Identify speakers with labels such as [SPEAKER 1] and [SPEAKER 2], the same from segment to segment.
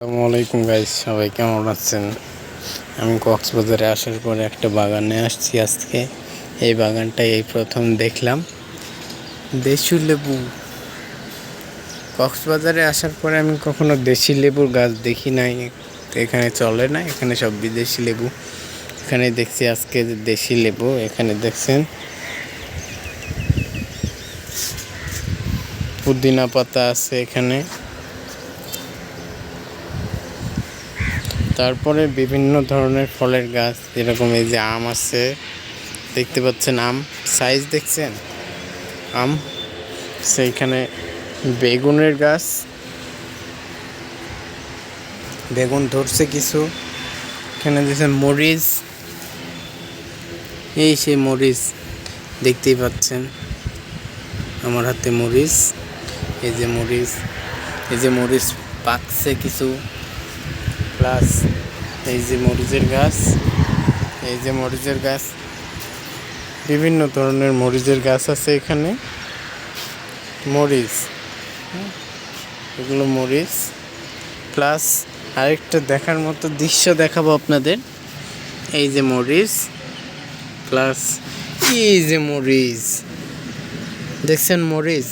[SPEAKER 1] আসসালামু আলাইকুম গাইস, সবাই কেমন আছেন? আমি কক্সবাজারে আসার পরে একটা বাগানে আসছি আজকে। এই বাগানটাই এই প্রথম দেখলাম দেশি লেবু। কক্সবাজারে আসার পরে আমি কখনো দেশি লেবুর গাছ দেখি নাই। এখানে চলে না, এখানে সব বিদেশি লেবু। এখানে দেখছি আজকে দেশি লেবু। এখানে দেখছেন পুদিনা পাতা আছে এখানে। তারপরে বিভিন্ন ধরনের ফলের গাছ, যেরকম এই যে আম আছে, দেখতে পাচ্ছেন আম সাইজ দেখছেন আম। সেইখানে বেগুনের গাছ, বেগুন ধরছে কিছু। এখানে দেখছেন মরিচ, এই সেই মরিচ দেখতেই পাচ্ছেন আমার হাতে মরিচ। এই যে মরিচ, এই যে মরিচ পাকছে কিছু, প্লাস এই যে মরিচের গাছ, এই যে মরিচের গাছ, বিভিন্ন ধরনের মরিচের গাছ আছে এখানে। মরিচ, এগুলো মরিচ। প্লাস আরেকটা দেখার মতো দৃশ্য দেখাবো আপনাদের। এই যে মরিচ, প্লাস এই যে মরিচ দেখছেন মরিচ,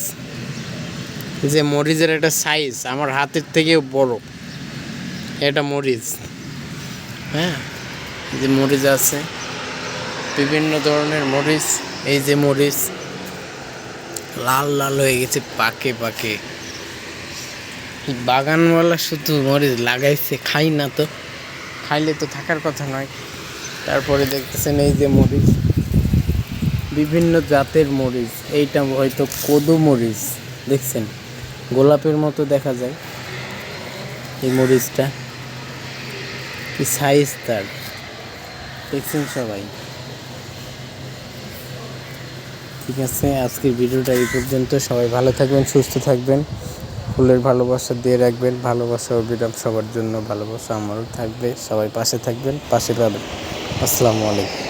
[SPEAKER 1] যে মরিচের একটা সাইজ আমার হাতের থেকেও বড়, এটা মরিচ। হ্যাঁ, এই যে মরিচ আছে, বিভিন্ন ধরনের মরিচ। এই যে মরিচ লাল লাল হয়ে গেছে পাকে পাকে। বাগানওয়ালা শুধু মরিচ লাগাইছে, খাই না তো, খাইলে তো থাকার কথা নয়। তারপরে দেখতেছেন এই যে মরিচ, বিভিন্ন জাতের মরিচ। এইটা হয়তো কদু মরিচ, দেখছেন গোলাপের মতো দেখা যায়। এই মরিচটা কি সাইজ তার, দেখছেন সবাই। ঠিক আছে, আজকের ভিডিওটা এই পর্যন্ত। সবাই ভালো থাকবেন, সুস্থ থাকবেন, ফুলের ভালোবাসা দিয়ে রাখবেন। ভালোবাসা অবিরাম সবার জন্য, ভালোবাসা আমারও থাকবে। সবাই পাশে থাকবেন, পাশে পাবেন। আসসালামু আলাইকুম।